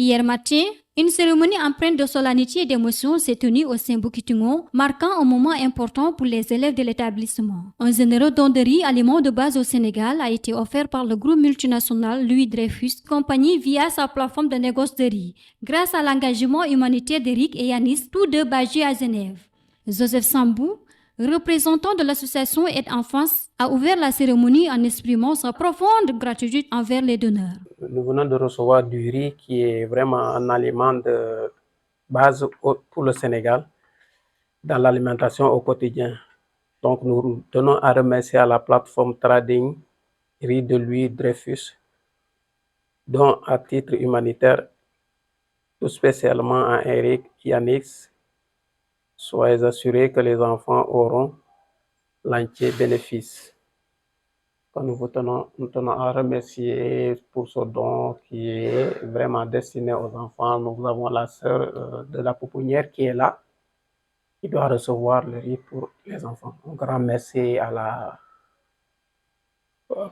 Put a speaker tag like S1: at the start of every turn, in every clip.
S1: Hier matin, une cérémonie empreinte de solennité et d'émotion s'est tenue au sein Boukitungo, marquant un moment important pour les élèves de l'établissement. Un généreux don de riz, aliment de base au Sénégal, a été offert par le groupe multinational Louis Dreyfus Compagnie via sa plateforme de négoce de riz, grâce à l'engagement humanitaire d'Eric et Yanis, tous deux basés à Genève. Joseph Sambou, représentant de l'association Aide Enfance, a ouvert la cérémonie en exprimant sa profonde gratitude envers les donneurs.
S2: Nous venons de recevoir du riz qui est vraiment un aliment de base pour le Sénégal dans l'alimentation au quotidien. Donc nous tenons à remercier à la plateforme Trading Riz de Louis Dreyfus, dont à titre humanitaire, tout spécialement à Eric Yanix. Soyez assurés que les enfants auront l'entier bénéfice. Nous tenons à remercier pour ce don qui est vraiment destiné aux enfants. Nous avons la sœur de la pouponnière qui est là, qui doit recevoir le riz pour les enfants. Un grand merci à la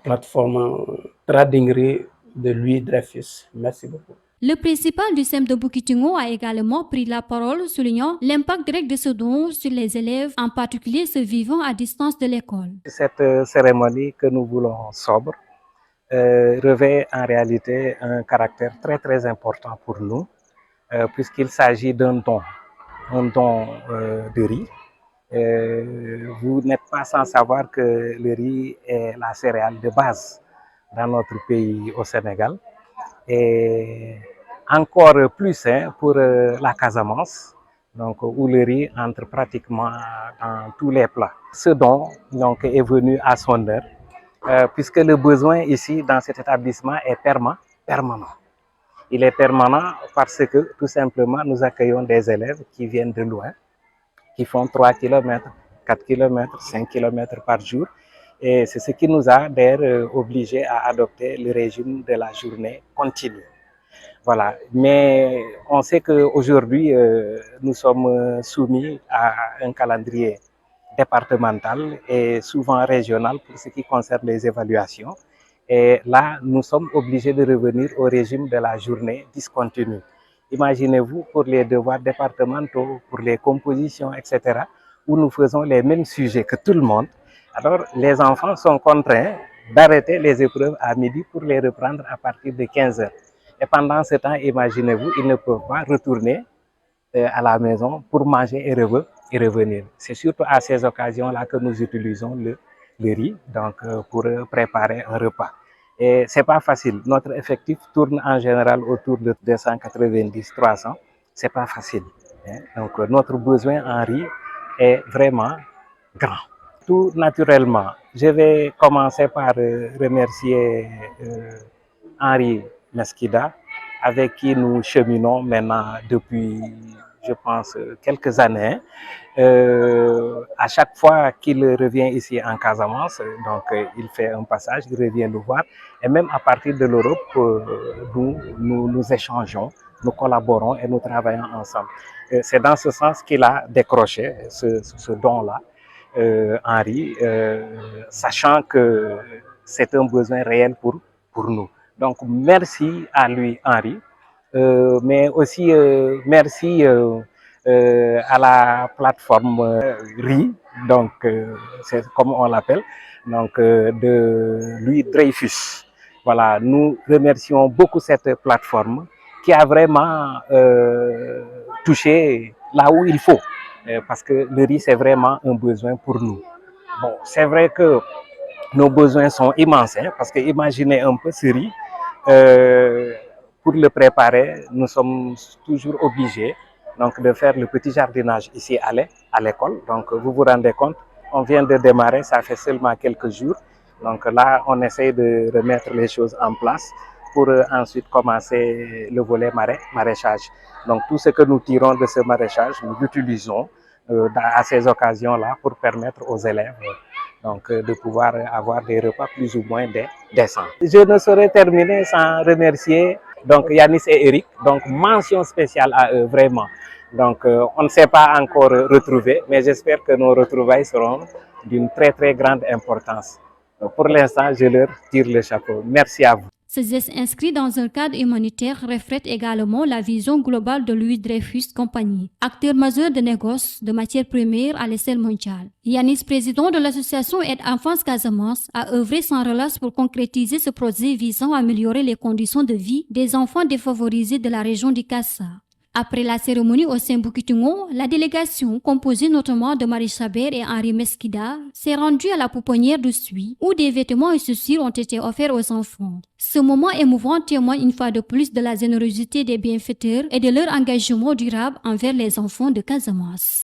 S2: plateforme Trading Riz de Louis Dreyfus. Merci beaucoup.
S1: Le principal du SEM de Boukitungo a également pris la parole, soulignant l'impact direct de ce don sur les élèves, en particulier ceux vivant à distance de l'école.
S3: Cette cérémonie que nous voulons sobre revêt en réalité un caractère très important pour nous, puisqu'il s'agit d'un don de riz. Vous n'êtes pas sans savoir que le riz est la céréale de base dans notre pays au Sénégal. Et encore plus pour la Casamance, donc, où le riz entre pratiquement dans tous les plats. Ce don donc, est venu à son heure, puisque le besoin ici dans cet établissement est permanent. Il est permanent parce que tout simplement nous accueillons des élèves qui viennent de loin, qui font 3 km, 4 km, 5 km par jour. Et c'est ce qui nous a d'ailleurs obligés à adopter le régime de la journée continue. Voilà. Mais on sait qu'aujourd'hui, nous sommes soumis à un calendrier départemental et souvent régional pour ce qui concerne les évaluations. Et là, nous sommes obligés de revenir au régime de la journée discontinue. Imaginez-vous pour les devoirs départementaux, pour les compositions, etc., où nous faisons les mêmes sujets que tout le monde. Alors, les enfants sont contraints d'arrêter les épreuves à midi pour les reprendre à partir de 15 heures. Et pendant ce temps, imaginez-vous, ils ne peuvent pas retourner à la maison pour manger et revenir. C'est surtout à ces occasions-là que nous utilisons le riz donc, pour préparer un repas. Et ce n'est pas facile. Notre effectif tourne en général autour de 290-300. Ce n'est pas facile. Donc, notre besoin en riz est vraiment grand. Tout naturellement, je vais commencer par remercier Henri Mesquida, avec qui nous cheminons maintenant depuis, je pense, quelques années. À chaque fois qu'il revient ici en Casamance, donc il fait un passage, il revient nous voir. Et même à partir de l'Europe, nous échangeons, nous collaborons et nous travaillons ensemble. C'est dans ce sens qu'il a décroché ce don-là, Henri, sachant que c'est un besoin réel pour nous. Donc, merci à lui, Henri, mais aussi merci à la plateforme RI, donc c'est comme on l'appelle, donc de Louis Dreyfus. Voilà, nous remercions beaucoup cette plateforme qui a vraiment touché là où il faut, parce que le riz c'est vraiment un besoin pour nous. Bon, c'est vrai que nos besoins sont immenses, parce que imaginez un peu ce riz. Pour le préparer, nous sommes toujours obligés donc, de faire le petit jardinage ici à l'école. Donc vous vous rendez compte, on vient de démarrer, ça fait seulement quelques jours. Donc là, on essaie de remettre les choses en place pour ensuite commencer le volet maraîchage. Donc tout ce que nous tirons de ce maraîchage, nous l'utilisons à ces occasions-là pour permettre aux élèves donc, de pouvoir avoir des repas plus ou moins décents. Je ne saurais terminer sans remercier donc, Yanis et Eric. Donc, mention spéciale à eux, vraiment. Donc, on ne s'est pas encore retrouvés, mais j'espère que nos retrouvailles seront d'une très grande importance. Donc, pour l'instant, je leur tire le chapeau. Merci à vous.
S1: Ce geste inscrit dans un cadre humanitaire reflète également la vision globale de Louis Dreyfus Company, acteur majeur de négoce de matières premières à l'échelle mondiale. Yanis, président de l'association Aide Enfance Casamance, a œuvré sans relâche pour concrétiser ce projet visant à améliorer les conditions de vie des enfants défavorisés de la région du Kassa. Après la cérémonie au Sembukitoumo, la délégation, composée notamment de Marie Chabert et Henri Mesquida, s'est rendue à la pouponnière de Suy, où des vêtements et chaussures ont été offerts aux enfants. Ce moment émouvant témoigne une fois de plus de la générosité des bienfaiteurs et de leur engagement durable envers les enfants de Casamance.